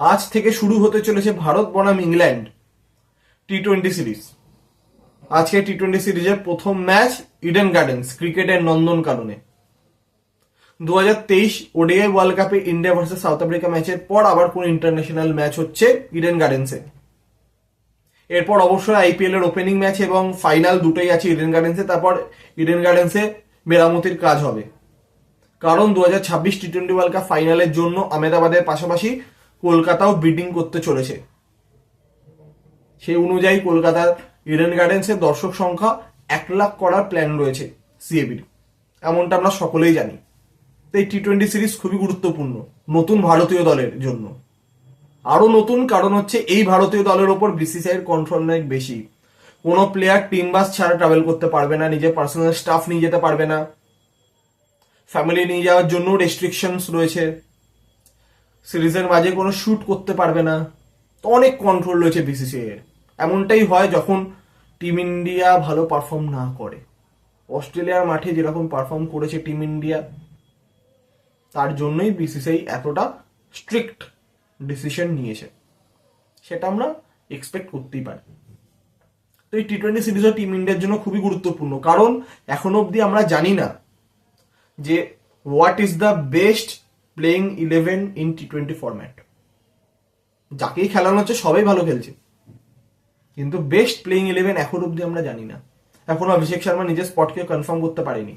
আজ থেকে শুরু হতে চলেছে ভারত বনাম ইংল্যান্ড টি-20 সিরিজ। আজকে টি-20 সিরিজের প্রথম ম্যাচ ইডেন গার্ডেন্স ক্রিকেটের নন্দন কাননে। 2023 ওডিআই ওয়ার্ল্ড কাপে ইন্ডিয়া ভার্সেস সাউথ আফ্রিকা ম্যাচের পর আবার কোন ইন্টারন্যাশনাল ম্যাচ হচ্ছে ইডেন গার্ডেন্সে। এরপর অবশ্যই আইপিএল এর ওপেনিং ম্যাচ এবং ফাইনাল দুটোই আছে ইডেন গার্ডেন্সে। তারপর ইডেন গার্ডেন্সে মেরামতির কাজ হবে, কারণ 2026 টি-20 ওয়ার্ল্ড কাপ ফাইনালের জন্য আহমেদাবাদের পাশাপাশি কলকাতাও বিডিং করতে চলেছে। সেই অনুযায়ী কলকাতার ইডেন গার্ডেন্সের দর্শক সংখ্যা 1 লাখ করার প্ল্যান রয়েছে সিএবির, এমনটা আমরা সকলেই জানি। তো এই টি-20 সিরিজ খুবই গুরুত্বপূর্ণ নতুন ভারতীয় দলের জন্য। আরো নতুন কারণ হচ্ছে এই ভারতীয় দলের ওপর বিসিসিআইয়ের কন্ট্রোল অনেক বেশি। কোনো প্লেয়ার টিম বাস ছাড়া ট্রাভেল করতে পারবে না, নিজের পার্সোনাল স্টাফ নিয়ে যেতে পারবে না, ফ্যামিলি নিয়ে যাওয়ার জন্য রেস্ট্রিকশনস রয়েছে, সিরিজের মাঝে কোনো শুট করতে পারবে না। তো অনেক কন্ট্রোল রয়েছে বিসিসিআই এর। এমনটাই হয় যখন টিম ইন্ডিয়া ভালো পারফর্ম না করে। অস্ট্রেলিয়ার মাঠে যেরকম পারফর্ম করেছে টিম ইন্ডিয়া, তার জন্যই বিসিসিআই এতটা স্ট্রিক্ট ডিসিশন নিয়েছে, সেটা আমরা এক্সপেক্ট করতেই পারি। তো এই টি-20 সিরিজও টিম ইন্ডিয়ার জন্য খুবই গুরুত্বপূর্ণ, কারণ এখনো অবধি আমরা জানি না যে what is the best playing 11 in টি-20 ফরম্যাট। যাকেই খেলানো হচ্ছে সবাই ভালো খেলছে, কিন্তু বেস্ট প্লেইং 11 এখন অব্দি আমরা জানি না। এখনো অভিষেক শর্মা নিজের স্পটকে কনফার্ম করতে পারেনি।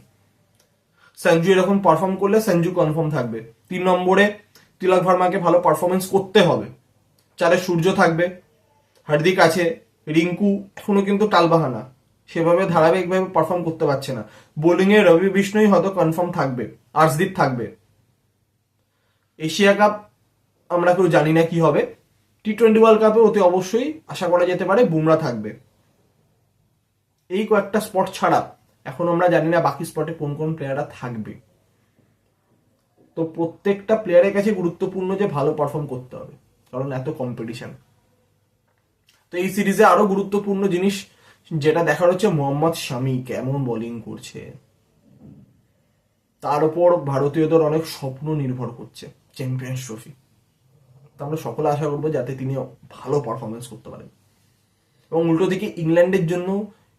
সঞ্জু এরকম পারফর্ম করলে সঞ্জু কনফার্ম থাকবে। 3 নম্বরে তিলক ভার্মাকে ভালো পারফরমেন্স করতে হবে। 4-এ সূর্য থাকবে, হার্দিক আছে, রিঙ্কু এখনো কিন্তু টালবাহানা, সেভাবে ধারাবাহিকভাবে পারফর্ম করতে পারছে না। বোলিং এ রবি বিষ্ণুই হয়তো কনফার্ম থাকবে, আর্শদীপ থাকবে। এশিয়া কাপ আমরা কেউ জানি না কি হবে। টি-20 ওয়ার্ল্ড কাপে অতি অবশ্যই আশা করা যেতে পারে বুমরা থাকবে। এই কয়েকটা স্পট ছাড়া এখন আমরা জানি না বাকি স্পটে কোন কোন প্লেয়াররা থাকবে। তো প্রত্যেকটা প্লেয়ারের কাছে গুরুত্বপূর্ণ যে ভালো পারফর্ম করতে হবে, কারণ এত কম্পিটিশন। তো এই সিরিজে আরো গুরুত্বপূর্ণ জিনিস যেটা দেখার হচ্ছে মোহাম্মদ শামি কেমন বোলিং করছে। তার উপর ভারতীয়দের অনেক স্বপ্ন নির্ভর করছে চ্যাম্পিয়ন্স ট্রফি। তো আমরা সকলে আশা করবো যাতে তিনি ভালো পারফরমেন্স করতে পারেন। এবং উল্টো দিকে ইংল্যান্ডের জন্য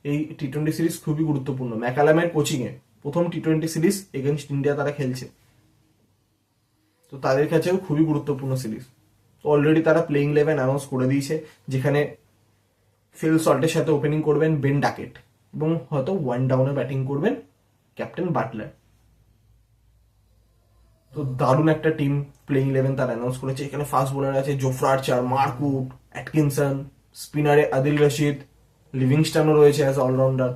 এই টি-20 সিরিজ খুবই গুরুত্বপূর্ণ। ম্যাকালামের কোচিংয়ে প্রথম টি-20 সিরিজ এগেনস্ট ইন্ডিয়া তারা খেলছে, তো তাদের কাছেও খুবই গুরুত্বপূর্ণ সিরিজ। অলরেডি তারা প্লেইং 11 অ্যানাউন্স করে দিয়েছে, যেখানে ফিল সল্টের সাথে ওপেনিং করবেন বেন ডাকেট এবং হয়তো 1 ডাউনে ব্যাটিং করবেন ক্যাপ্টেন বাটলার। তো দারুণ একটা টিম প্লেইং 11 তারা অ্যানাউন্স করেছে। এখানে ফাস্ট বোলার আছে জোফরা আর্চার, মার্কুট, অ্যাটকিনসন, স্পিনারে আদিল রশিদ, লিভিংস্টনও রয়েছে অ্যাজ অলরাউন্ডার।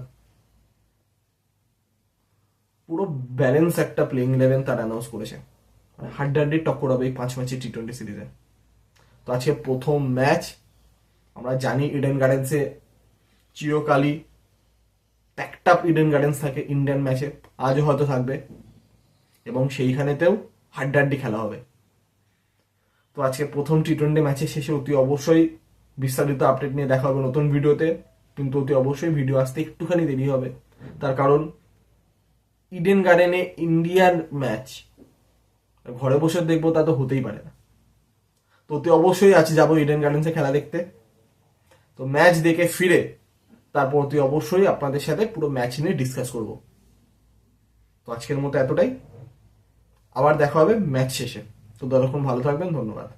পুরো ব্যালেন্স একটা প্লেইং 11 তারা অ্যানাউন্স করেছে। হাড্ডাহাড্ডি টক্কর হবে এই 5 ম্যাচের টি-20 সিরিজে। তো আজকে প্রথম ম্যাচ। আমরা জানি ইডেন গার্ডেন্সে চিরকালই প্যাকড আপ ইডেন গার্ডেন্স থাকে ইন্ডিয়ান ম্যাচে, আজও হয়তো থাকবে, এবং সেইখানেতেও হাড্ডাহাড্ডি খেলা হবে। তো আজকে প্রথম টি-20 ম্যাচের শেষে অতি অবশ্যই বিস্তারিত আপডেট নিয়ে দেখা হবে নতুন ভিডিওতে। কিন্তু অতি অবশ্যই ভিডিও আসতে একটুখানি দেরি হবে, তার কারণ ইডেন গার্ডেনে ইন্ডিয়ান ম্যাচ ঘরে বসে দেখবো তা তো হতেই পারে না। তো অতি অবশ্যই আছে যাবো ইডেন গার্ডেন্সে খেলা দেখতে। তো ম্যাচ দেখে ফিরে তারপর অতি অবশ্যই আপনাদের সাথে পুরো ম্যাচ নিয়ে ডিসকাস করব। তো আজকের মতো এতটাই, আবার দেখা হবে ম্যাচ শেষে। তো ততক্ষণ ভালো থাকবেন, ধন্যবাদ।